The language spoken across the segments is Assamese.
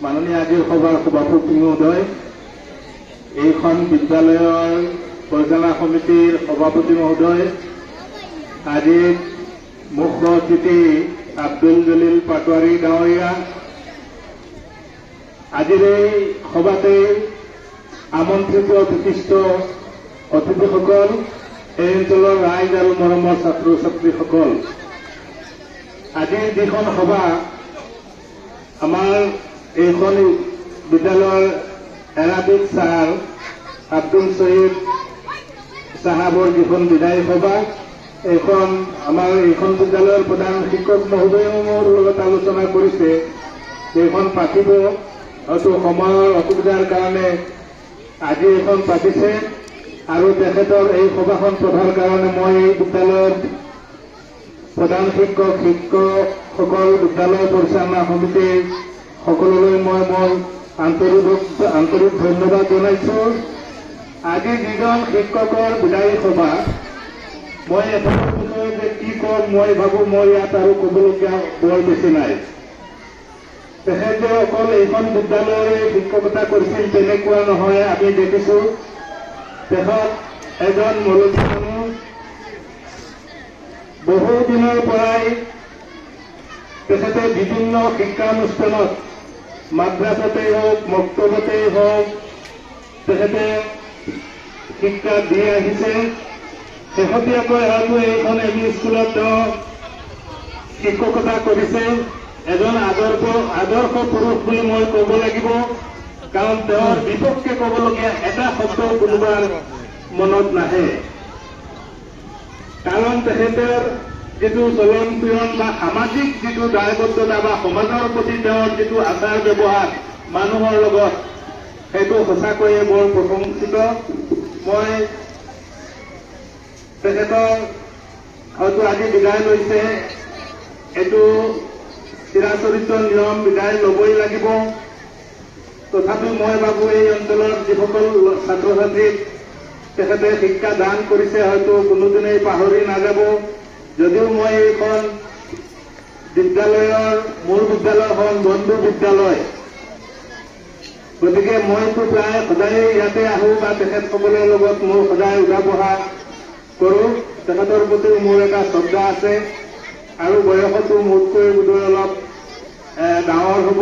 মাননীয় আজিৰ সভাৰ সভাপতি মহোদয়, এইখন বিদ্যালয়ৰ পৰিচালনা সমিতিৰ সভাপতি মহোদয়, আজিৰ মুখ্য অতিথি আব্দুল জলিল পাটোৱাৰী ডাঙৰীয়া, আজিৰ এই সভাতে আমন্ত্ৰিত বিশিষ্ট অতিথিসকল, এই অঞ্চলৰ ৰাইজ আৰু মৰমৰ ছাত্ৰ ছাত্ৰীসকল, আজিৰ যিখন সভা আমাৰ এইখন বিদ্যালয়ৰ এৰাবিক ছাৰ আব্দুল শহীদ চাহাবৰ যিখন বিদায়ী সভা, এইখন আমাৰ এইখন বিদ্যালয়ৰ প্ৰধান শিক্ষক মহোদয়েও মোৰ লগত আলোচনা কৰিছে। এইখন পাতিব, হয়তো সময়ৰ অসুবিধাৰ কাৰণে আজি এইখন পাতিছে আৰু তেখেতৰ এই সভাখন পতাৰ কাৰণে মই এই বিদ্যালয়ৰ প্ৰধান শিক্ষকসকল, বিদ্যালয় পৰিচালনা সমিতিৰ সকলোলৈ মই আন্তৰিক ধন্যবাদ জনাইছোঁ। আজি যিজন শিক্ষকৰ বিদায়ী সভা, মই এখনৰ বিষয়ে যে কি কম মই ভাবোঁ মই ইয়াত আৰু ক'বলগীয়া বৰ বেছি নাই। তেখেতে অকল এইখন বিদ্যালয়ৰে শিক্ষকতা কৰিছিল তেনেকুৱা নহয়। আমি দেখিছোঁ তেখেত এজন মূলধী মানুহ, বহু দিনৰ পৰাই তেখেতে বিভিন্ন শিক্ষানুষ্ঠানত, মাদ্ৰাছাতেই হওক, মক্তবতেই হওক, তেখেতে শিক্ষা দি আহিছে। শেহতীয়াকৈ হয়তো এইখন এম.ই. স্কুলত তেওঁ শিক্ষকতা কৰিছে। এজন আদৰ্শ পুৰুষ বুলি মই ক'ব লাগিব, কাৰণ তেওঁৰ বিপক্ষে ক'বলগীয়া এটা শব্দ কোনোবাৰ মনত নাহে। কাৰণ তেখেতৰ যিটো চলন ফুৰণ বা সামাজিক যিটো দায়বদ্ধতা বা সমাজৰ প্ৰতি তেওঁৰ যিটো আচাৰ ব্যৱহাৰ মানুহৰ লগত, সেইটো সঁচাকৈয়ে বৰ প্ৰশংসিত। মই তেখেতৰ হয়তো আজি বিদায় লৈছে, এইটো চিৰাচৰিত নিয়ম, বিদায় ল'বই লাগিব। তথাপিও মই ভাবোঁ এই অঞ্চলৰ যিসকল ছাত্ৰ ছাত্ৰীক তেখেতে শিক্ষা দান কৰিছে, হয়তো কোনোদিনেই পাহৰি নাযাব। যদিও মই এইখন বিদ্যালয়ৰ, মোৰ বিদ্যালয়খন বন্ধু বিদ্যালয়, গতিকে মইতো প্ৰায় সদায় ইয়াতে আহোঁ বা তেখেতসকলৰ লগত মোৰ সদায় উঠা বহা কৰোঁ। তেখেতৰ প্ৰতিও মোৰ এটা শ্ৰদ্ধা আছে আৰু বয়সতো মোতকৈ বোধহয় অলপ ডাঙৰ হ'ব।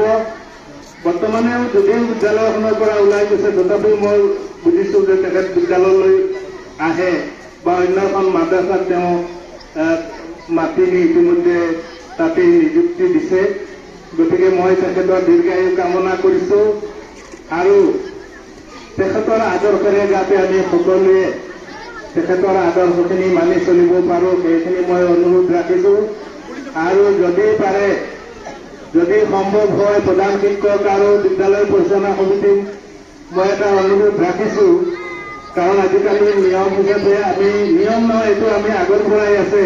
বৰ্তমানেও যদিও বিদ্যালয়খনৰ পৰা ওলাই গৈছে, তথাপিও মই বুজিছোঁ যে তেখেত বিদ্যালয়লৈ আহে বা অন্য এখন মাদ্ৰাছাত তেওঁ মাতি নি ইতিমধ্যে তাতেই নিযুক্তি দিছে। গতিকে মই তেখেতৰ দীৰ্ঘায়ু কামনা কৰিছোঁ আৰু তেখেতৰ আদৰ্শৰে যাতে আমি সকলোৱে তেখেতৰ আদৰ্শখিনি মানি চলিব পাৰোঁ, সেইখিনি মই অনুৰোধ ৰাখিছোঁ। আৰু যদি পাৰে, যদি সম্ভৱ হয়, প্ৰধান শিক্ষক আৰু বিদ্যালয় পৰিচালনা সমিতিক মই এটা অনুৰোধ ৰাখিছোঁ, কাৰণ আজিকালি নিয়ম হিচাপে আমি, নিয়ম নহয় এইটো আমি আগৰ পৰাই আছে,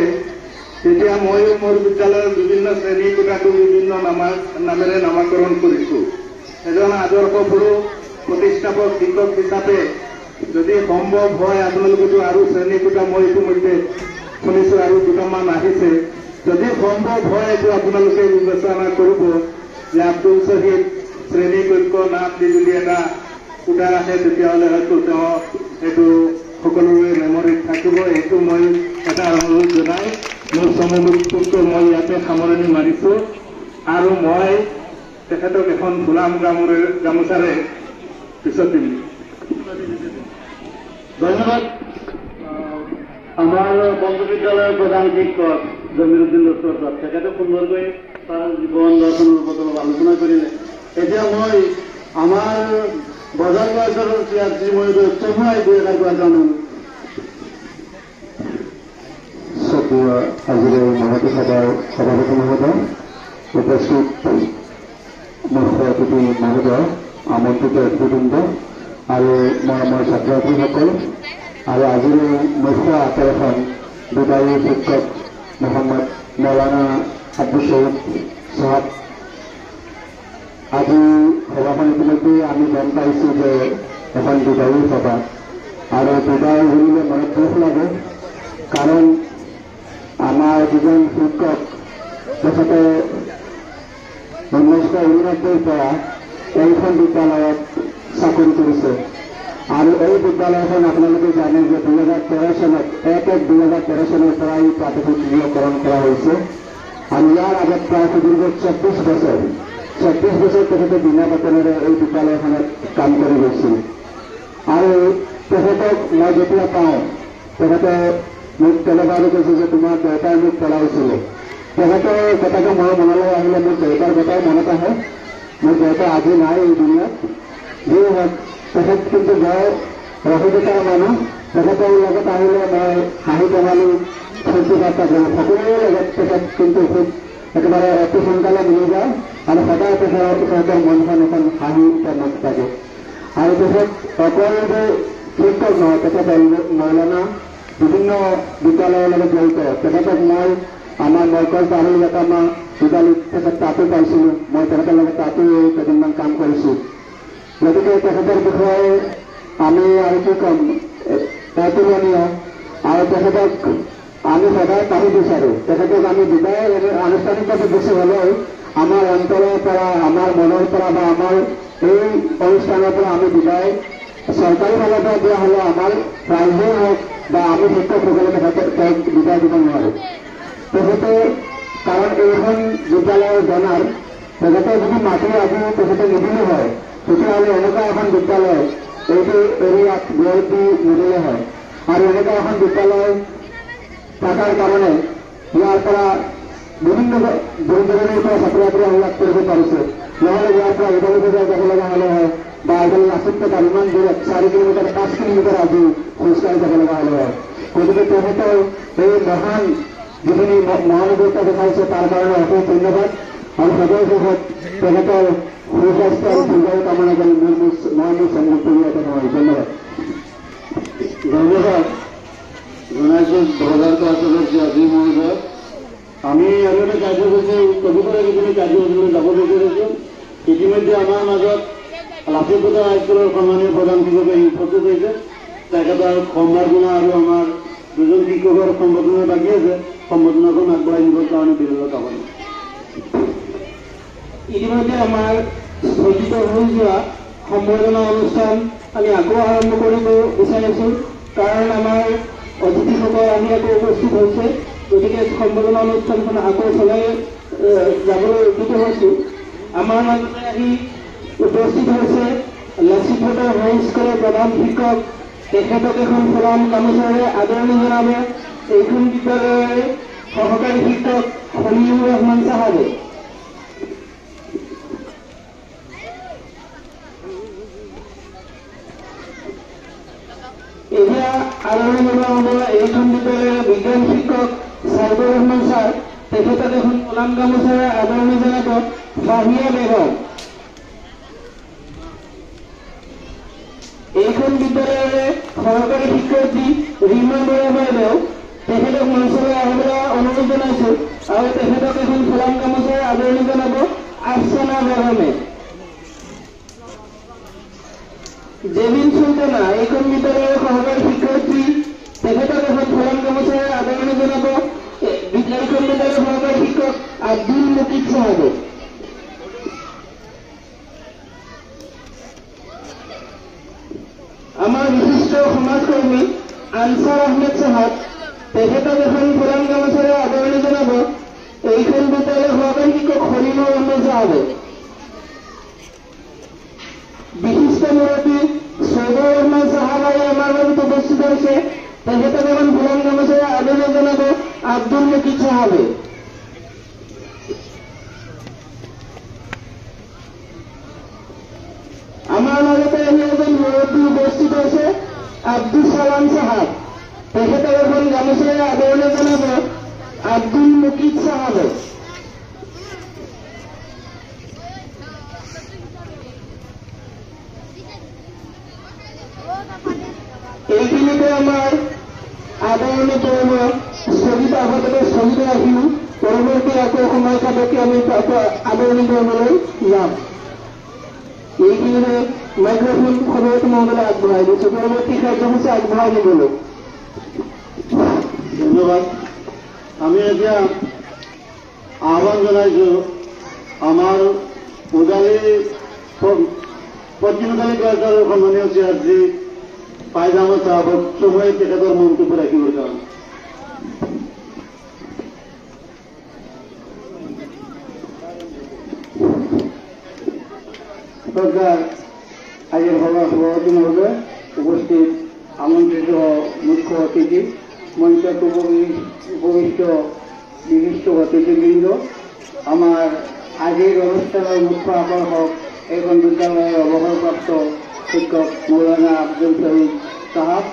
তেতিয়া ময়ো মোৰ বিদ্যালয়ৰ বিভিন্ন শ্ৰেণী কোঠাটো বিভিন্ন নামেৰে নামাকৰণ কৰিছোঁ। এজন আদৰ্শ পুৰুষ প্ৰতিষ্ঠাপক শিক্ষক হিচাপে যদি সম্ভৱ হয়, আপোনালোকেতো আৰু শ্ৰেণী কোঠা মই ইতিমধ্যে শুনিছোঁ আৰু দুটামান আহিছে, যদি সম্ভৱ হয় এইটো আপোনালোকে বিবেচনা কৰিব যে আব্দুল শহীদ শ্ৰেণী কক্ষ নাম দি যদি এটা কোঠা ৰাখে, তেতিয়াহ'লে হয়তো তেওঁ এইটো সকলোৰে মেমৰিত থাকিব। এইটো মই এটা অনুৰোধ জনাই মোৰ চমুকৈ মই ইয়াতে সামৰণি মাৰিছোঁ আৰু মই তেখেতক এখন ফুলাম গামোচাৰে পিছত দিম। ধন্যবাদ। আমাৰ বন্ধু বিদ্যালয়ৰ প্ৰধান শিক্ষক জমিৰুদ্দিন দত্ত, তেখেতে সুন্দৰকৈ তাৰ জীৱন দৰ্শনৰ ওপৰত অলপ আলোচনা কৰিলে। এতিয়া মই আমাৰ বজাৰ বাজাৰৰ মই চমুৱাই গৈ এটা কোৱা জানো। আজিৰ মহতী সভাৰ সভাপতি মহোদয়, উপস্থিত মুখ্য অতিথি মহোদয়, আমন্ত্ৰিত অতিথিবৃন্দ আৰু মৰমৰ ছাত্ৰ ছাত্ৰীসকল, আৰু আজিৰ মুখ্য আকৰ্ষণ বিদায়ী শিক্ষক মোহাম্মদ মৌলানা আব্দুল শহীদ চাহাব। আজি সভাখন ইতিমধ্যে আমি গম পাইছোঁ যে এখন বিদায়ী সভা, আৰু বিদায় বুলিলে মনত দুখ লাগে, কাৰণ আমাৰ যিজন শিক্ষক তেখেতে 1989 পৰা এইখন বিদ্যালয়ত চাকৰি কৰিছে আৰু এই বিদ্যালয়খন আপোনালোকে জানে যে 2013 চনত 1/1/2013 চনৰ পৰা এই প্ৰাথমিকীকৰণ কৰা হৈছে আৰু ইয়াৰ আগত প্ৰায় সুদীৰ্ঘ 24 বছৰ তেখেতে বিনা বেতনেৰে এই বিদ্যালয়খনত কাম কৰি গৈছিল আৰু তেখেতক মই যেতিয়া পাওঁ তেখেতে মোক কেনেবাৰে কৈছে যে তোমাৰ দেউতাই মোক পঢ়াইছিলে তেখেতৰ কথাটো মোৰ মনলৈ আহিলে মোৰ দেউতাৰ কথাই মনত আহে মোৰ দেউতা আজি নাই এই দুনিয়াত যি হওক তেখেত কিন্তু বৰ ৰসিকতাৰ মানুহ তেখেতৰ লগত আহিলে মই হাঁহি ধেমালি ফূৰ্তি ফাৰ্তা কৰোঁ সকলোৰে লগত তেখেত কিন্তু খুব একেবাৰে অতি সোনকালে মিলি যায় আৰু সদায় তেখেতৰ মনখন এখন হাঁহি মনত থাকে আৰু তেখেত অকল যে শিক্ষক নহয় তেখেত মৌলানা বিভিন্ন বিদ্যালয়ৰ লগত জড়িত তেখেতক মই আমাৰ মৰকজ দাৰুল য়াতামা বিদ্যালয়ত তেখেত তাতো পাইছিলোঁ মই তেখেতৰ লগত তাতো কেইদিনমান কাম কৰিছোঁ গতিকে তেখেতৰ বিষয়ে আমি আৰু কি ক'ম অতুলনীয় আৰু তেখেতক আমি সদায় পাব বিচাৰোঁ তেখেতক আমি বিদায় আনুষ্ঠানিকভাৱে বেছি হ'লেও আমাৰ অন্তৰৰ পৰা আমাৰ মনৰ পৰা বা আমাৰ এই অনুষ্ঠানৰ পৰা আমি বিদায় চৰকাৰী ফালৰ পৰা দিয়া হ'লে আমাৰ ৰাইজেই হওক বা আমি শিক্ষকসকলে তেখেতক বিদায় দিব নোৱাৰোঁ তেখেতে কাৰণ এইখন বিদ্যালয়ৰ জনাৰ তেখেতে যদি মাটি আজি তেখেতে নিদিলে হয় তেতিয়াহ'লে এনেকুৱা এখন বিদ্যালয় এইটো এৰিয়াত গঢ় দি নিদিলে হয় আৰু এনেকুৱা এখন বিদ্যালয় থকাৰ কাৰণে ইয়াৰ পৰা বিভিন্ন দূৰ দূৰণিৰ পৰা ছাত্ৰ ছাত্ৰী অভিলাষ কৰিব পাৰিছে নহ'লে ইয়াৰ পৰা ইফালে যাব লগা হ'লে হয় বা এইফালে লাচিত পেটাৰ ইমান দূৰত 4 কিলোমিটাৰ 5 কিলোমিটাৰ আজি খোজকাঢ়ি যাব লগা হ'লে হয় গতিকে তেখেতৰ এই মহান যিখিনি মহানুভৱতা দেখাইছে তাৰ কাৰণে অশেষ ধন্যবাদ আৰু সদয় শেষত তেখেতৰ সুস্বাস্থ্য আৰু দীৰ্ঘায়ু কামনা কৰি মই মোৰ সংযুক্ত দিয়াতে নহয় ধন্যবাদ ধন্যবাদ জনাইছোঁ 2005 চনত যে আজি মহোদয় আমি আৰু এটা কাৰ্যসূচী কবিতাৰ যিখিনি কাৰ্যসূচীলৈ যাব বিচাৰিছোঁ ইতিমধ্যে আমাৰ মাজত লাচিত পেটাৰ হাইস্কুলৰ সন্মানীয় প্ৰধান শিক্ষকে উপস্থিত হৈছে তেখেতৰ সম্বৰ্ধনা আৰু আমাৰ দুজন শিক্ষকৰ সম্বৰ্ধনা বাকী আছে সম্বৰ্ধনাখন আগবঢ়াই নিবৰ কাৰণে বিৰোধৰ কামনা ইতিমধ্যে আমাৰ স্থগিত হৈ যোৱা সম্বৰ্ধনা অনুষ্ঠান আমি আকৌ আৰম্ভ কৰিব বিচাৰিছোঁ কাৰণ আমাৰ অতিথিসকল আমি আকৌ উপস্থিত হৈছে গতিকে সম্বৰ্ধনা অনুষ্ঠানখন আকৌ চলাই যাবলৈ উদ্যত হৈছোঁ আমাৰ মাজতে আহি উপস্থিত হৈছে লাচিত পেটাৰ হাইস্কুলৰ প্ৰধান শিক্ষক তেখেতক এখন ফুলাম গামোচাৰে আদৰণি জনাব এইখন বিদ্যালয়ৰ সহকাৰী শিক্ষক খলিলুৰ ৰহমান চাহাবে এতিয়া আদৰণি জনোৱা হ'ব এইখন বিদ্যালয়ৰ বিজ্ঞান শিক্ষক সাইদুৰ ৰহমান ছাৰ তেখেতক এখন ফুলাম গামোচাৰে আদৰণি জনাব ফাহিয়া বেগম এইখন বিদ্যালয়ৰ সহকাৰী শিক্ষয়িত্ৰী ৰীমা বৰা বাইদেউ তেখেতক মঞ্চলৈ আহিবলৈ অনুৰোধ জনাইছোঁ আৰু তেখেতক এখন ফুলাম গামোচাৰে আদৰণি জনাব আফচানা বেগমে জেবিন চুলতানা এইখন বিদ্যালয়ৰ সহকাৰী শিক্ষয়িত্ৰী তেখেতক এখন ফুলাম গামোচাৰে আদৰণি জনাব এইখন বিদ্যালয়ৰ সহকাৰী শিক্ষক আব্দুল মুকিদ চাহাবে আমাৰ বিশিষ্ট সমাজকৰ্মী আনছাৰ আহমেদ চাহাব তেখেতক এখন ফুলাম গামোচাৰে আদৰণি জনাব এইখন বিদ্যালয়ৰ সহকাৰী শিক্ষক খলিলুৰ ৰহমান চাহাবে বিশিষ্ট মুৰব্বী সৈয়দুৰ ৰহমান চাহাবাই আমাৰ মাজত উপস্থিত হৈছে তেখেতক এখন ফুলাম গামোচাৰে আদৰণি জনাব আব্দুল মুকিদ চাহাবে আমাৰ মাজতে আহি এজন মুৰব্বী উপস্থিত হৈছে আব্দুল সালাম চাহাব তেখেতক এখন গামোচাৰে আদৰণি জনাব আব্দুল মুকিদ চাহাবে এইখিনিতে আমাৰ আদৰণি পৰ্ব স্থগিত আগতে স্থগিত ৰাখিলোঁ পৰৱৰ্তী আকৌ সময় সাপেক্ষে আমি আদৰণি পৰ্বলৈ যাম এইখিনিৰে মাইক্ৰফোন সভাপতি মহোদয়লৈ আগবঢ়াই দিছোঁ পৰৱৰ্তী কাৰ্যসূচী আগবঢ়াই দিবলৈ ধন্যবাদ আমি এতিয়া আহ্বান জনাইছোঁ আমাৰ উজালি পশ্চিমকালী ক্লাছৰ সন্মানীয় শ্ৰী ফাইজ আহমদ চাহাবক সময়ে তেখেতৰ মন্তব্য ৰাখিবৰ কাৰণে সরকার আজের সভাপতি মহোদয় উপস্থিত আমন্ত্রিত মুখ্য অতিথি মঞ্চত উপবিষ্ট বিশিষ্ট অতিথিবৃন্দ আমার আজির অনুষ্ঠানের মুখ্য আকর্ষক এখন বিদ্যালয়ের অবসরপ্রাপ্ত শিক্ষক মৌলানা আব্দুল শহীদ সাহাব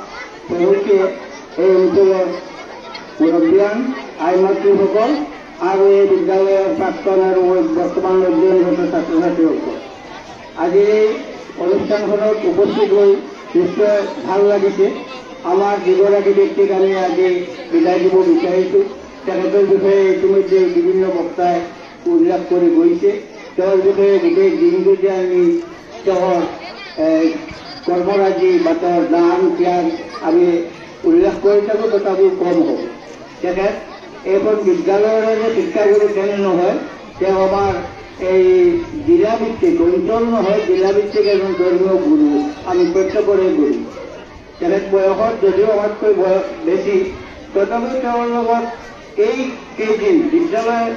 সবকে এই অঞ্চলের মুরব্বিয়ান আইনমাতৃসকল আৰু এই বিদ্যালয়েৰ প্ৰাক্তন আৰু বৰ্তমান অধ্যয়নৰত ছাত্ৰছাত্ৰীসকল আজি এই অনুষ্ঠানখনত উপস্থিত হৈ নিশ্চয় ভাল লাগিছে আমাৰ যিগৰাকী ব্যক্তিক আমি আজি বিদায় দিব বিচাৰিছোঁ তেখেতৰ বিষয়ে ইতিমধ্যে বিভিন্ন বক্তাই উল্লেখ কৰি গৈছে তেওঁৰ বিষয়ে গোটেই দিনটোতে আমি তেওঁৰ কৰ্মৰাজি বা তেওঁৰ দান ত্যাগ আমি উল্লেখ কৰি থাকোঁ তথাপিও কম হ'ব তেখেত এইখন বিদ্যালয়ৰ যে শিক্ষাগুৰু তেনে নহয় তেওঁ আমাৰ এই জিলাভিত্তিক অঞ্চল নহয় জিলাভিত্তিক এজন ধৰ্মীয় গুৰু আমি প্ৰত্যেকৰে গুৰু তেখেত বয়সত যদিও আমাতকৈ বয়স বেছি তথাপিও তেওঁৰ লগত এই কেইদিন বিদ্যালয়ৰ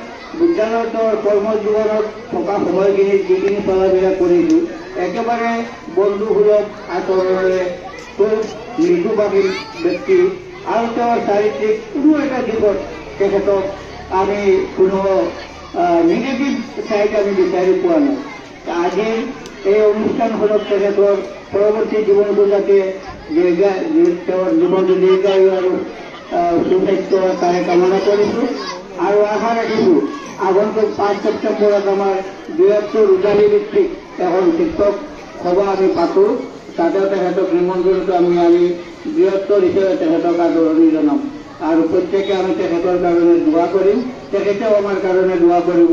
কৰ্মজীৱনত থকা সময়খিনিত যিখিনি চলাফেৰা কৰিছোঁ একেবাৰে বন্ধুসুলভ আচৰণেৰে খুব মৃদুভাষী ব্যক্তি আৰু তেওঁৰ চাৰিত্ৰিক কোনো এটা দিশত তেখেতক আমি কোনো নিগেটিভ চাইড আমি বিচাৰি পোৱা নাই আজিৰ এই অনুষ্ঠানখনত তেখেতৰ পৰৱৰ্তী জীৱনটো যাতে তেওঁৰ জীৱনটো দীৰ্ঘায়ু আৰু সুস্বাস্থ্য তাৰে কামনা কৰিছোঁ আৰু আশা ৰাখিছোঁ আগন্তুক 5 ছেপ্টেম্বৰত আমাৰ বৃহত্তৰ উজালি ভিত্তিক এখন শিক্ষক সভা আমি পাতোঁ তাতে তেখেতক নিমন্ত্ৰণটো আমি বৃহত্তৰ হিচাপে তেখেতক আদৰণি জনাম আৰু প্ৰত্যেকে আমি তেখেতৰ কাৰণে দোৱা কৰিম তেখেতেও আমাৰ কাৰণে দোৱা কৰিব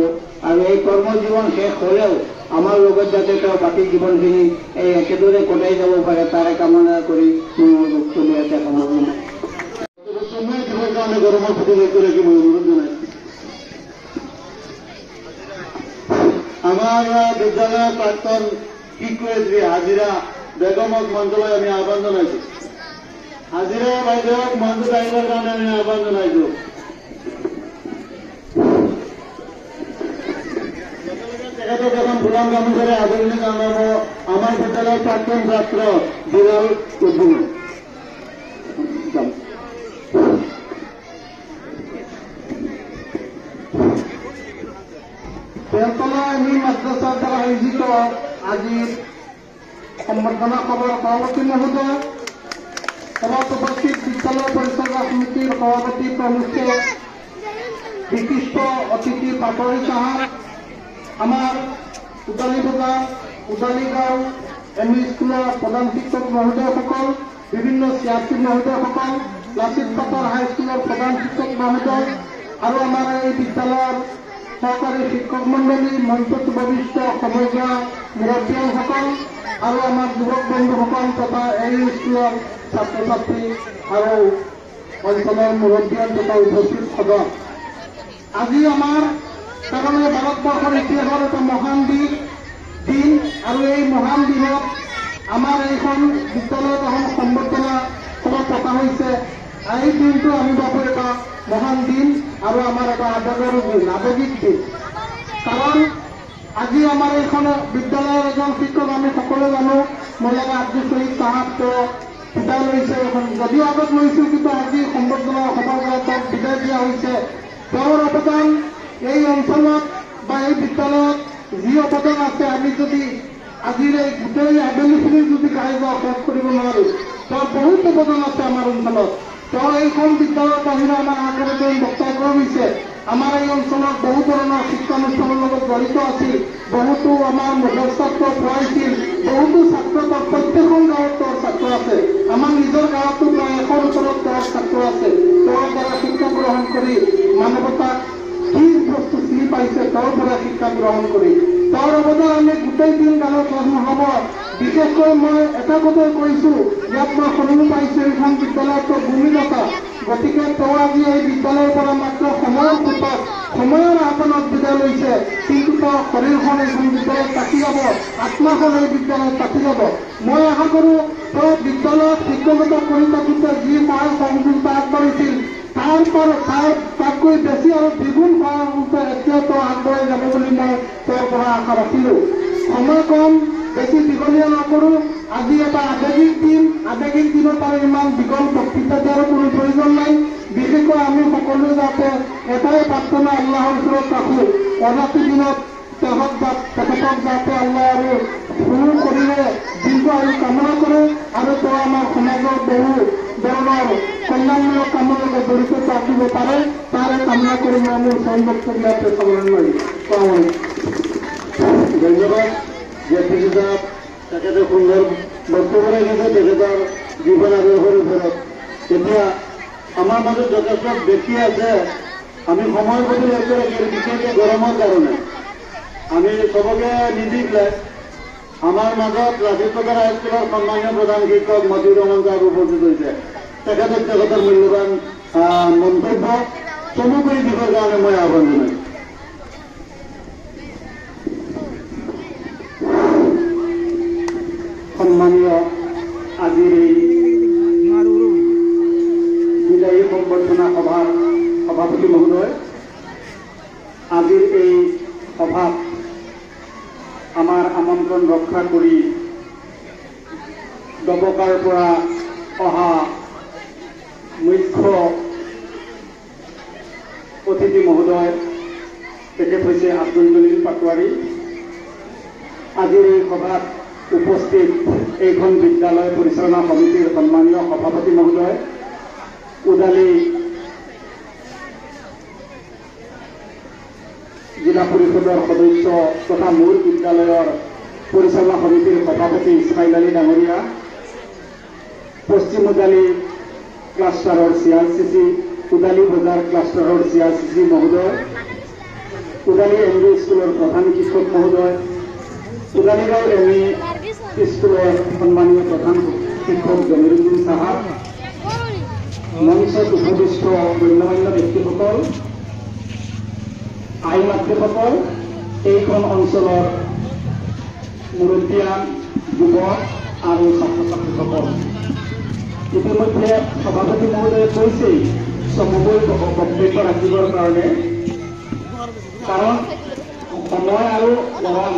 আৰু এই কৰ্মজীৱন শেষ হ'লেও আমাৰ লগত যাতে তেওঁ বাকী জীৱনখিনি এই একেদৰে কটাই যাব পাৰে তাৰে কামনা কৰি মোৰ বক্তব্য ইয়াতে সামৰণি সময় দিবৰ কাৰণে গৰমৰ প্ৰতি লক্ষ্য ৰাখি মই অনুৰোধ জনাইছোঁ আমাৰ বিদ্যালয়ৰ প্ৰাক্তন শিক্ষয়িত্ৰী হাজিৰা বেগমক মঞ্চলৈ আমি আহ্বান জনাইছোঁ হাজিৰা বাইদেউক মঞ্চত আহিবৰ কাৰণে আমি আহ্বান জনাইছোঁ তেখেতক এখন গোলাম গামোচাৰে আদৰণি জনাব আমাৰ বিদ্যালয়ৰ প্ৰাক্তন ছাত্ৰ বিলাল উদ্দিনে বেলতলা এমি মাদ্রাসার দ্বারা আয়োজিত আজির সম্বর্ধনা সভার সভাপতি মহোদয় সভাত উপস্থিত বিদ্যালয় পরিচালনা সমিতির সভাপতি প্রমুখে বিশিষ্ট অতিথি পাটরি সাহা আমার উদালি বজাৰ উদালি গাঁও এমি স্কুলেৰ প্ৰধান শিক্ষক মহোদয়সকল বিভিন্ন সিআৰপি মহোদয়সকল লাচিত পাটৰ হাইস্কুলেৰ প্ৰধান শিক্ষক মহোদয় আৰু আমাৰ এই বিদ্যালয়েৰ সহকাৰী শিক্ষক মণ্ডলী মঞ্চত উপবিষ্ট সমগ্ৰ মুৰব্বীসকল আৰু আমাৰ যুৱক বন্ধুসকল তথা এই স্কুলৰ ছাত্ৰ ছাত্ৰী আৰু অঞ্চলৰ মুৰব্বী তথা উপস্থিত সদস্য আজি আমাৰ কাৰণে ভাৰতবৰ্ষৰ ইতিহাসৰ এটা মহান দিন আৰু এই মহান দিনত আমাৰ এইখন বিদ্যালয়ত এখন সম্বৰ্ধনা সভা পতা হৈছে এই দিনটো আমি ভাবোঁ এটা মহান দিন আৰু আমাৰ এটা আবেগৰ দিন আবেগিক দিন কাৰণ আজি আমাৰ এইখন বিদ্যালয়ৰ এজন শিক্ষক আমি সকলোৱে জানো মৌলানা আব্দুল শহীদ সাহাব তেওঁ বিদায় লৈছে এখন যদিও আগত লৈছোঁ কিন্তু আজি সম্বৰ্ধনা সভাত তেওঁক বিদায় দিয়া হৈছে তেওঁৰ অৱদান এই অঞ্চলত বা এই বিদ্যালয়ত যি অৱদান আছে আমি যদি আজিৰ এই গোটেই আবেলিখিনি যদি গাই যাওঁ শেষ কৰিব নোৱাৰোঁ তেওঁৰ বহুত অৱদান আছে আমাৰ অঞ্চলত তেওঁ এইখন বিদ্যালয়ৰ বাহিৰে আমাৰ আগতে তেওঁ বক্তব্য হৈছে আমাৰ এই অঞ্চলত বহু ধৰণৰ শিক্ষানুষ্ঠানৰ লগত জড়িত আছিল বহুতো আমাৰ মুখস্থ ছাত্ৰ পঢ়াইছিল বহুতো ছাত্ৰ প্ৰত্যেকখন গাঁৱত তেওঁৰ ছাত্ৰ আছে আমাৰ নিজৰ গাঁৱতো প্ৰায় 100ৰ ওপৰত তেওঁৰ ছাত্ৰ আছে তেওঁৰ দ্বাৰা শিক্ষা গ্ৰহণ কৰি মানৱতাক কি বস্তু চিনি পাইছে তেওঁৰ পৰা শিক্ষা গ্ৰহণ কৰি তেওঁৰ অৱদান আমি গোটেই দিন গানত শেষ নহ'ব বিশেষকৈ মই এটা কথাই কৈছোঁ ইয়াত মই শুনিব পাইছোঁ এইখন বিদ্যালয়তো ভূমিদাতা গতিকে তেওঁ আজি এই বিদ্যালয়ৰ পৰা মাত্ৰ সময়ৰ ভিতৰত সময়ৰ আহ্বানত বিদায় লৈছে, কিন্তু তেওঁ শৰীৰখন এখন বিদ্যালয়ত থাকি যাব, আত্মাখন এই বিদ্যালয়ত থাকি যাব। মই আশা কৰোঁ তেওঁ বিদ্যালয়ত শিক্ষকতা কৰি থাকোঁতে যি সহায় সহযোগিতা আগবাঢ়িছিল তাতকৈ বেছি আৰু দ্বিগুণ সহায় এতিয়া তেওঁ আগবঢ়াই যাব বুলি মই তেওঁৰ পৰা আশা ৰাখিলোঁ। সময় কম, বেছি দীঘলীয়া নকৰোঁ। আজি এটা আৱেগিক দিনত আৰু ইমান দীঘল বক্তৃতা দিয়াৰ কোনো প্ৰয়োজন নাই। বিশেষকৈ আমি সকলোৱে যাতে এটাই প্ৰাৰ্থনা আল্লাহৰ ওচৰত ৰাখোঁ, অনাগত দিনত তেখেতক যাতে আল্লাহ আৰু সৰু শৰীৰে দীৰ্ঘ আয়ু কামনা কৰে আৰু তেওঁ আমাৰ সমাজৰ বহু ধৰণৰ কল্যাণমূলক কামৰ লগত জড়িত থাকিব পাৰে, তাৰে কামনা কৰি মই মোৰ সংবক্তব্য সামৰণি মাৰিম। ধন্যবাদ জ্যোতিষী সাহেব, তেখেতে সুন্দৰ বক্তব্য ৰাখিছে তেখেতৰ জীৱন আদৰ্শৰ ওপৰত। এতিয়া আমাৰ মাজত যথেষ্ট ব্যক্তি আছে, আমি সময়ৰ প্ৰতি লক্ষ্য ৰাখি বিশেষকৈ গৰমৰ কাৰণে আমি চবকে নিদি পেলাই আমাৰ মাজত ৰাজীৱ নগৰ হাইস্কুলৰ সন্মানীয় প্ৰধান শিক্ষক মতিউৰ ৰহমান ছাৰ উপস্থিত হৈছে। তেখেতক তেখেতৰ মূল্যৱান মন্তব্য চমুকৈ দিবৰ কাৰণে মই আহ্বান জনাইছোঁ। সন্মানীয় আজিৰ এই বিদায়ী সম্বৰ্ধনা সভাৰ সভাপতি মহোদয়, আজিৰ এই সভাত আমাৰ আমন্ত্ৰণ ৰক্ষা কৰি দবকাৰ পৰা অহা মুখ্য অতিথি মহোদয়, তেখেত হৈছে আব্দুল জলিল পাটোৱাৰী। আজিৰ এই সভাত উপস্থিত এইখন বিদ্যালয় পৰিচালনা সমিতিৰ সন্মানীয় সভাপতি মহোদয়, উদালি জিলা পৰিষদৰ সদস্য তথা মোৰ বিদ্যালয়ৰ পৰিচালনা সমিতিৰ সভাপতি ইছমাইল আলী ডাঙৰীয়া, পশ্চিম উদালি ক্লাষ্টাৰৰ CRCC, উদালি বজাৰ ক্লাষ্টাৰৰ CRCC মহোদয়, উদালি MV স্কুলৰ প্ৰধান শিক্ষক মহোদয়, উদালিগাঁও ME স্কুলৰ সন্মানীয় প্ৰধান শিক্ষক জমিৰুদ্দিন চাহাব, মঞ্চত উপবিষ্ট গণ্যমান্য ব্যক্তিসকল, আই মাতৃসকল, এইখন অঞ্চলৰ মুৰব্বীয়ান, যুৱক আৰু ছাত্ৰ ছাত্ৰীসকল। ইতিমধ্যে সভাপতি মহোদয়ে কৈছেই চমুকৈ বক্তব্য ৰাখিবৰ কাৰণে, কাৰণ সময় আৰু গৰম,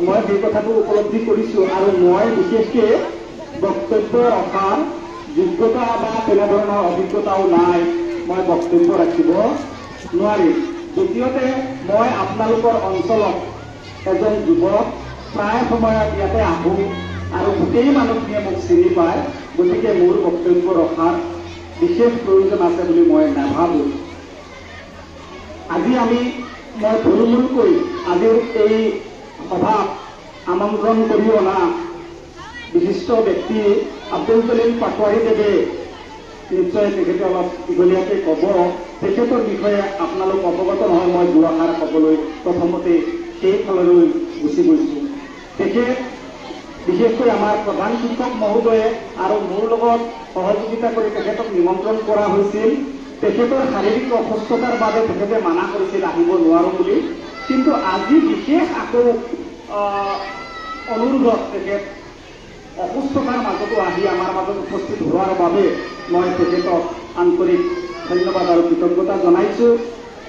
মই সেই কথাটো উপলব্ধি কৰিছোঁ আৰু মই বিশেষকৈ বক্তব্য ৰখাৰ যোগ্যতা বা তেনেধৰণৰ অভিজ্ঞতাও নাই, মই বক্তব্য ৰাখিব নোৱাৰিম। দ্বিতীয়তে মই আপোনালোকৰ অঞ্চলত এজন যুৱক, প্ৰায় সময়ত ইয়াতে আহোঁ আৰু গোটেই মানুহখিনিয়ে মোক চিনি পায়, গতিকে মোৰ বক্তব্য ৰখাৰ বিশেষ প্ৰয়োজন আছে বুলি মই নাভাবোঁ। আজি মই থুলমূলকৈ আজিৰ এই সভাত আমন্ত্ৰণ কৰি অনা বিশিষ্ট ব্যক্তি আব্দুল জলিল পাটোৱাৰী দেৱে নিশ্চয় তেখেতে অলপ দীঘলীয়াকৈ ক'ব। তেখেতৰ বিষয়ে আপোনালোক অৱগত নহয়, মই দুআষাৰ ক'বলৈ প্ৰথমতে সেইফাললৈ গুচি গৈছোঁ। তেখেত বিশেষকৈ আমাৰ প্ৰধান শিক্ষক মহোদয়ে আৰু মোৰ লগত সহযোগিতা কৰি তেখেতক নিমন্ত্ৰণ কৰা হৈছিল। তেখেতৰ শাৰীৰিক অসুস্থতাৰ বাবে তেখেতে মানা কৰিছিল আহিব নোৱাৰোঁ বুলি, কিন্তু আজি বিশেষ আকৌ অনুৰোধত তেখেত অসুস্থতাৰ মাজতো আহি আমাৰ মাজত উপস্থিত হোৱাৰ বাবে মই তেখেতক আন্তৰিক ধন্যবাদ আৰু কৃতজ্ঞতা জনাইছোঁ।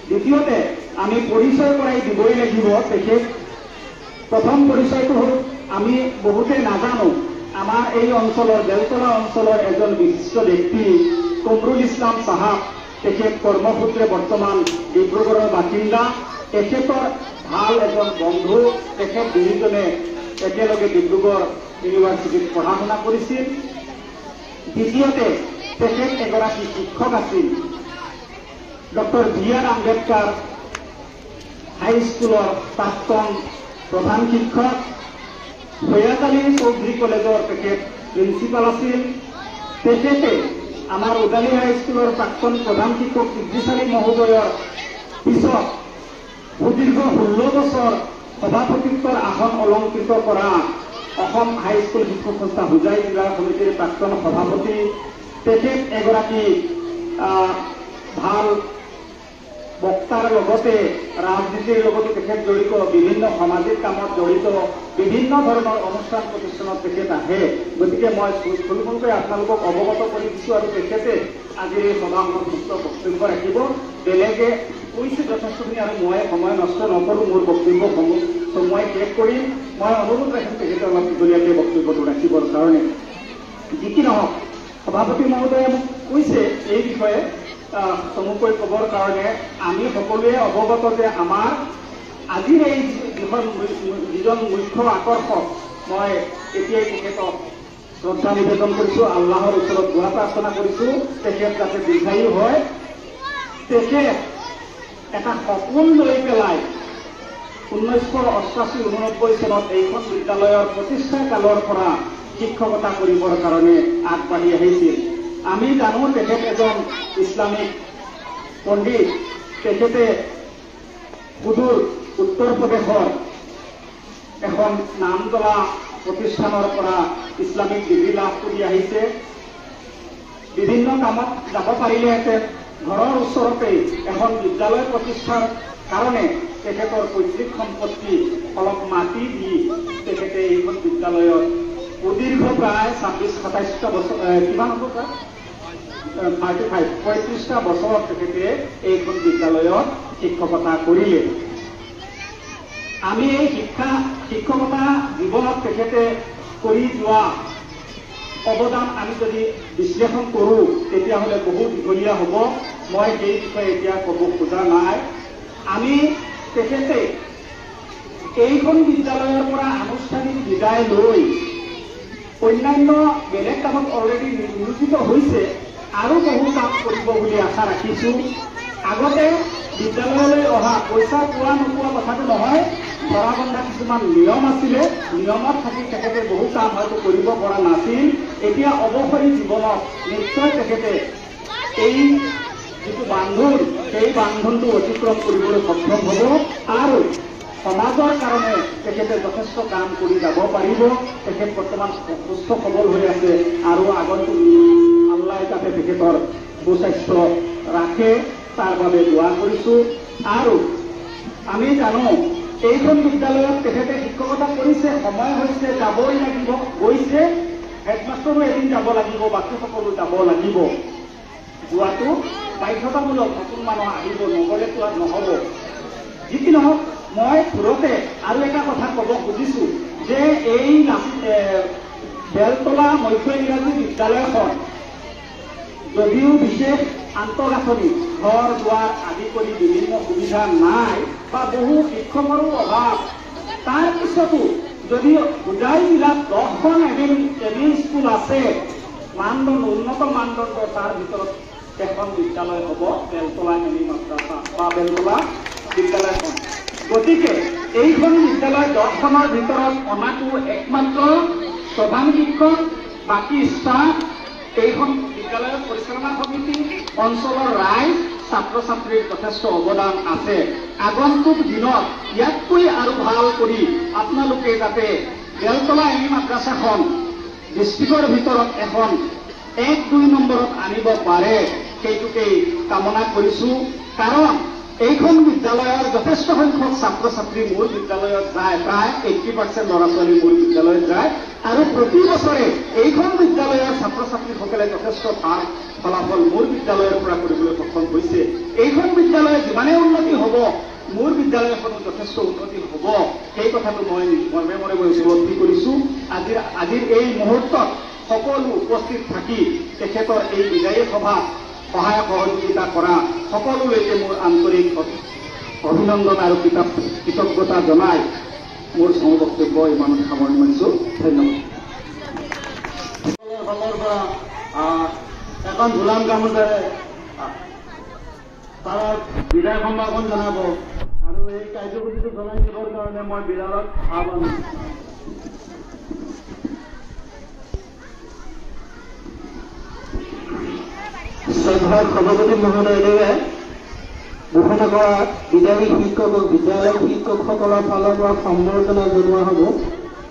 দ্বিতীয়তে আমি পৰিচয় কৰাই দিবই লাগিব। তেখেত প্ৰথম পৰিচয়টো হ'ল, আমি বহুতে নাজানো, আমাৰ এই অঞ্চলৰ বেলতলা অঞ্চলৰ এজন বিশিষ্ট ব্যক্তি কমৰুল ইছলাম চাহাব, তেখেত কৰ্মসূত্ৰে বৰ্তমান ডিব্ৰুগড়ৰ বাসিন্দা। তেখেতৰ ভাল এজন বন্ধু, তেখেত দুয়োজনে একেলগে ডিব্ৰুগড় ইউনিভাৰ্চিটিত পঢ়া শুনা কৰিছিল। দ্বিতীয়তে তেখেত এগৰাকী শিক্ষক আছিল। Doctor B.R. আম্বেদকাৰ হাইস্কুলৰ প্ৰাক্তন প্ৰধান শিক্ষক, সৈয়াদ আলী চৌধুৰী কলেজৰ তেখেত প্ৰিন্সিপাল আছিল। তেখেতে আমাৰ উদালি হাইস্কুলৰ প্ৰাক্তন প্ৰধান শিক্ষক ইদ্ৰিছ আলী মহোদয়ৰ পিছত সুদীৰ্ঘ 16 বছৰ সভাপতিত্বৰ আসন অলংকৃত কৰা অসম হাইস্কুল শিক্ষক সংস্থা হোজাই জিলা সমিতিৰ প্ৰাক্তন সভাপতি। তেখেত এগৰাকী ভাল বক্তাৰ লগতে ৰাজনীতিৰ লগতো তেখেত জড়িত, বিভিন্ন সামাজিক কামত জড়িত, বিভিন্ন ধৰণৰ অনুষ্ঠান প্ৰতিষ্ঠানত তেখেত আহে। গতিকে মই থুলমূলকৈ আপোনালোকক অৱগত কৰি দিছোঁ আৰু তেখেতে আজিৰ এই সভাখনত মুক্ত বক্তব্য ৰাখিব। বেলেগে কৈছে যথেষ্টখিনি আৰু মই সময় নষ্ট নকৰোঁ, মোৰ বক্তব্যসমূহ মই শেষ কৰিম। মই অনুৰোধ ৰাখিম তেখেতে অলপ দীঘলীয়াকৈ বক্তব্যটো ৰাখিবৰ কাৰণে। যি কি নহওক, সভাপতি মহোদয়ে মোক কৈছে এই বিষয়ে চমুকৈ ক'বৰ কাৰণে। আমি সকলোৱে অৱগত যে আমাৰ আজিৰ এই যিজন মুখ্য আকৰ্ষক, মই এতিয়াই তেখেতক শ্ৰদ্ধা নিবেদন কৰিছোঁ, আল্লাহৰ ওচৰত দোৱা প্ৰাৰ্থনা কৰিছোঁ তেখেত যাতে দীৰ্ঘায়ু হয়। তেখেত এটা সপোন লৈ পেলাই 1988-89 চনত এইখন বিদ্যালয়ৰ প্ৰতিষ্ঠা কালৰ পৰা শিক্ষকতা কৰিবৰ কাৰণে আগবাঢ়ি আহিছিল। আমি জানো তেখেত এজন ইছলামিক পণ্ডিত। তেখেতে সুদূৰ উত্তৰ প্ৰদেশৰ এখন নামজ্বলা প্ৰতিষ্ঠানৰ পৰা ইছলামিক ডিগ্ৰী লাভ কৰি আহিছে। বিভিন্ন কামত যাব পাৰিলেহেঁতেন। ঘৰৰ ওচৰতেই এখন বিদ্যালয় প্ৰতিষ্ঠাৰ কাৰণে তেখেতৰ পৈতৃক সম্পত্তি অলপ মাটি দি তেখেতে এইখন বিদ্যালয়ত সুদীৰ্ঘ প্ৰায় 26-27টা বছৰ, কিমান হ'ব ছাৰ, 35-35টা বছৰত তেখেতে এইখন বিদ্যালয়ত শিক্ষকতা কৰিলে। আমি এই শিক্ষকতা জীৱনত তেখেতে কৰি যোৱা অৱদান আমি যদি বিশ্লেষণ কৰোঁ তেতিয়াহ'লে বহু দীঘলীয়া হ'ব। মই সেই বিষয়ে এতিয়া ক'ব খোজা নাই। আমি তেখেতে এইখন বিদ্যালয়ৰ পৰা আনুষ্ঠানিক বিদায় লৈ অন্যান্য বেলেগ কামত অলৰেডি নিয়োজিত হৈছে, আৰু বহু কাম কৰিব বুলি আশা ৰাখিছোঁ। আগতে বিদ্যালয়লৈ অহা পইচা পোৱা নোপোৱা কথাটো নহয়, ধৰা বন্ধা কিছুমান নিয়ম আছিলে। নিয়মত থাকি তেখেতে বহু কাম হয়তো কৰিব পৰা নাছিল। এতিয়া অৱসৰী জীৱনত নিশ্চয় তেখেতে এই যিটো বান্ধোন, সেই বান্ধোনটো অতিক্ৰম কৰিবলৈ সক্ষম হ'ব আৰু সমাজৰ কাৰণে তেখেতে যথেষ্ট কাম কৰি যাব পাৰিব। তেখেত বৰ্তমান সুস্থ সবল হৈ আছে আৰু আগন্তুক আল্লাহ যাতে তেখেতৰ সুস্বাস্থ্য ৰাখে তাৰ বাবে দোৱা কৰিছোঁ। আৰু আমি জানো এইখন বিদ্যালয়ত তেখেতে শিক্ষকতা কৰিছে, সময় হৈছে, যাবই লাগিব, গৈছে। হেডমাষ্টৰো এদিন যাব লাগিব, বাকী সকলো যাব লাগিব। যোৱাটো বাধ্যতামূলক, নতুন মানুহ আহিব, নগ'লেতো আৰু নহ'ব। যি কি নহওক, মই ঘৰতে আৰু এটা কথা ক'ব খুজিছোঁ যে এই বেলতলা মধ্য ইংৰাজী বিদ্যালয়খন যদিও বিশেষ আন্তঃগাঁথনি, ঘৰ দুৱাৰ আদি কৰি বিভিন্ন সুবিধা নাই বা বহু শিক্ষকৰো অভাৱ, তাৰ পিছতো যদি বুজাই জিলাত 10খন এমিল স্কুল আছে, মানদণ্ড উন্নত মানদণ্ডৰ, তাৰ ভিতৰত এখন বিদ্যালয় হ'ব বেলতলা এমি মাদ্ৰাছা বা বেলতলা বিদ্যালয়খন। গতিকে এইখন বিদ্যালয় 10খনৰ ভিতৰত অনাটো একমাত্ৰ প্ৰধান শিক্ষক, বাকী ষ্টাফ, এইখন বিদ্যালয়ৰ পৰিচালনা সমিতি, অঞ্চলৰ ৰাইজ, ছাত্ৰ ছাত্ৰীৰ যথেষ্ট অৱদান আছে। আগন্তুক দিনত ইয়াতকৈ আৰু ভাল কৰি আপোনালোকে যাতে বেলতলা এমি মাদ্ৰাছাখন ডিষ্ট্ৰিক্টৰ ভিতৰত এখন 1-2 নম্বৰত আনিব পাৰে, সেইটোকেই কামনা কৰিছোঁ। কাৰণ এইখন বিদ্যালয়ৰ যথেষ্ট সংখ্যক ছাত্ৰ ছাত্ৰী মোৰ বিদ্যালয়ত যায়, প্ৰায় 80% ল'ৰা ছোৱালী মোৰ বিদ্যালয়ত যায়, আৰু প্ৰতি বছৰে এইখন বিদ্যালয়ৰ ছাত্ৰ ছাত্ৰীসকলে যথেষ্ট ভাল ফলাফল মোৰ বিদ্যালয়ৰ পৰা কৰিবলৈ সক্ষম হৈছে। এইখন বিদ্যালয়ৰ যিমানে উন্নতি হ'ব, মোৰ বিদ্যালয়খনো যথেষ্ট উন্নতি হ'ব, সেই কথাটো মই মৰ্মে মই উপলব্ধি কৰিছোঁ। আজিৰ এই মুহূৰ্তত সকলো উপস্থিত থাকি তেখেতৰ এই বিদায়ী সভাত সহায় সহযোগিতা কৰা সকলোলৈকে মোৰ আন্তৰিক অভিনন্দন আৰু কৃতজ্ঞতা জনাই মোৰ চমু বক্তব্য ইমানত সামৰণি মাৰিছোঁ। ধন্যবাদ। ফালৰ পৰা এখন গোলাম গামোচাৰে তাৰ বিদায় সম্ভাষণ জনাব আৰু এই কাৰ্যসূচীটো জনাই দিবৰ কাৰণে মই বিৰাটক আহ্বান শ্ৰদ্ধাৰ সভাপতি মহোদয়দেৱে ঘোষণা কৰা বিদায়ী শিক্ষক বিদ্যালয়ৰ শিক্ষকসকলৰ ফালৰ পৰা সম্বৰ্ধনা জনোৱা হ'ব।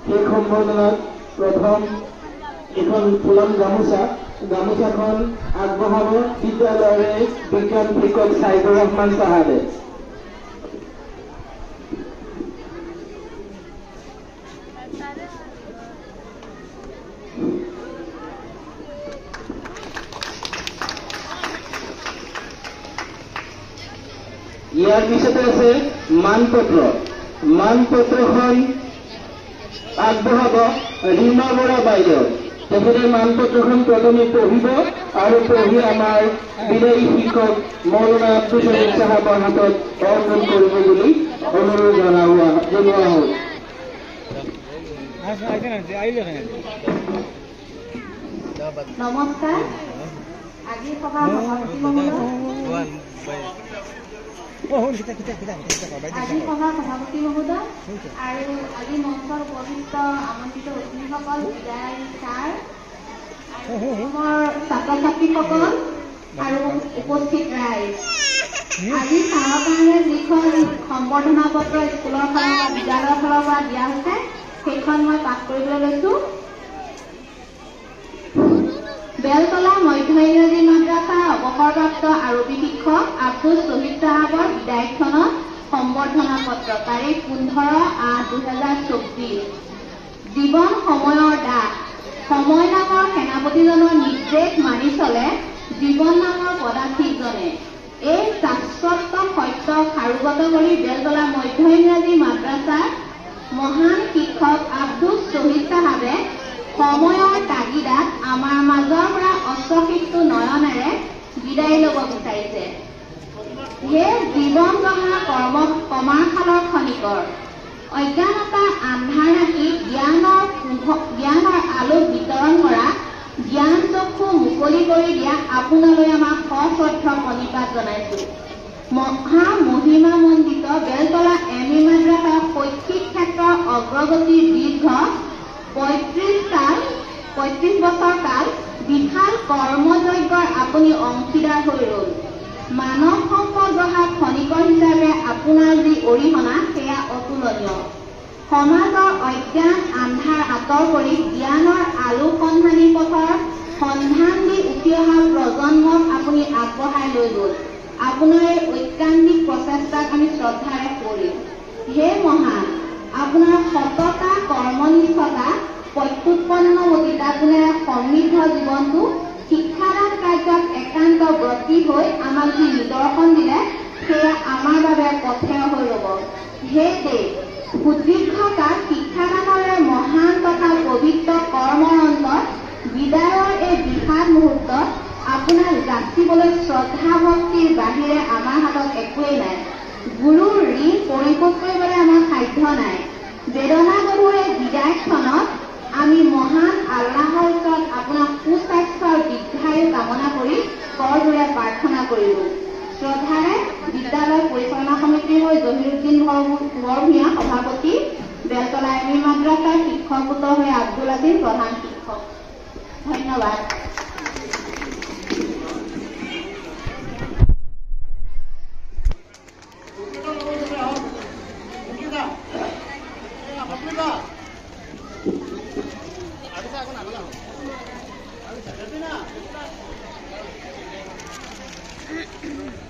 সেই সম্বৰ্ধনাত প্ৰথম এখন ফুলাম গামোচা গামোচাখন আগবঢ়াব বিদ্যালয়ৰে বিজ্ঞান শিক্ষক সাইদুৰ ৰহমান চাহাবে। ইয়াৰ পিছতে আছে মানপত্ৰখন আগবঢ়াব ৰীমা বৰা বাইদেউ। তেখেতে মানপত্ৰখন প্ৰথমে পঢ়িব আৰু পঢ়ি আমাৰ বিদায়ী শিক্ষক মৌলানা আব্দুল শহীদ চাহাবৰ হাতত অৰ্পণ কৰিব বুলি অনুৰোধ জনোৱা হ'ল। নমস্কাৰ। আজি সভাৰ সভাপতি মহোদয়, আৰু আজি মঞ্চৰ উপস্থিত আমন্ত্ৰিত অতিথিসকল, বিদায় ছাৰ, ছাত্ৰ ছাত্ৰীসকল আৰু উপস্থিত ৰাইজ, আজি ছাৰৰ কাৰণে যিখন সম্বৰ্ধনা পত্ৰ স্কুলৰ ফালৰ পৰা বিদ্যালয়ৰ ফালৰ পৰা দিয়া হৈছে সেইখন মই পাঠ কৰিবলৈ লৈছো। বেলতলা মধ্য ইংৰাজী মাদ্ৰাছাৰ অৱসৰপ্ৰাপ্ত আৰবী শিক্ষক আব্দুল শহীদ চাহাবৰ বিদায়খনত সম্বৰ্ধনা পত্ৰ, তাৰিখ 15/8/2024। জীৱন সময়ৰ দাস। সময় নামৰ সেনাপতিজনৰ নিৰ্দেশ মানি চলে জীৱন নামৰ পদাধিকজনে। এই শাশ্বত সত্য সাৰোগত কৰি বেলতলা মধ্য ইংৰাজী মাদ্ৰাছাৰ মহান শিক্ষক আব্দুল শহীদ চাহাবে সময়ৰ তাগিদাত আমাৰ মাজৰ পৰা অস্বশিস্তু নয়নেৰে বিদায় ল'ব বিচাৰিছে। হে জীৱন গঢ়া কমাৰশালৰ খনিকৰ, অজ্ঞানতা আন্ধাৰ ৰাখি জ্ঞানৰ আলোক বিতৰণ কৰা, জ্ঞান চক্ষু মুকলি কৰি দিয়া আপোনালৈ আমাক সশ্ৰদ্ধ প্ৰণিপাত জনাইছো। মহামহিমামণ্ডিত বেলতলা এমই মাদ্ৰাছাৰ শৈক্ষিক ক্ষেত্ৰৰ অগ্ৰগতিৰ দীৰ্ঘ 35 বছৰ কাল বিশাল কৰ্মযজ্ঞৰ আপুনি অংশীদাৰ হৈ ৰ'ল। মানৱ সম্পদ গঢ়া খনিকৰ হিচাপে আপোনাৰ যি অৰিহণা সেয়া অতুলনীয়। সমাজৰ অজ্ঞান আন্ধাৰ আঁতৰ কৰি জ্ঞানৰ আলোক সন্ধানী পথৰ সন্ধান দি উঠি অহা প্ৰজন্মক আপুনি আগবঢ়াই লৈ গ'ল। আপোনাৰ এই ঐকান্তিক প্ৰচেষ্টাক আমি শ্ৰদ্ধাৰে কৰিম। হে মহান, আপোনাৰ সততা কৰ্মনিষ্ঠতা প্ৰত্যুৎপন্নমতিতা গুণেৰে সমৃদ্ধ জীৱনটো শিক্ষাদান কাৰ্যত একান্ত ব্ৰতী হৈ আমাক যি নিদৰ্শন দিলে সেয়া আমাৰ বাবে পথেয় হৈ ৰ'ব। হে দেৱ, সুদীৰ্ঘকাল শিক্ষাদানৰে মহান তথা পবিত্ৰ কৰ্মৰ অন্তত বিদায়ৰ এই বিষাদ মুহূৰ্তত আপোনাক যাচিবলৈ শ্ৰদ্ধা ভক্তিৰ বাহিৰে আমাৰ হাতত একোৱেই নাই। গুৰুৰ ঋণ পৰিশোধ কৰিবলৈ আমাৰ সাধ্য নাই। বেদনাগধুৰ এই বিদায়ক্ষণত আমি মহান আল্লাহৰ ওচৰত আপোনাৰ সুস্বাস্থ্য আৰু দীৰ্ঘায়ু কামনা কৰি কৰজোৰে প্ৰাৰ্থনা কৰিলো। শ্ৰদ্ধাৰে বিদ্যালয় পৰিচালনা সমিতিৰ হৈ জহিৰুদ্দিন বৰভূঞা সভাপতি, বেলতলা এমই মাদ্ৰাছাৰ শিক্ষক গোটৰ হৈ আব্দুল আজিজ প্ৰধান শিক্ষক। ধন্যবাদ। Thank you.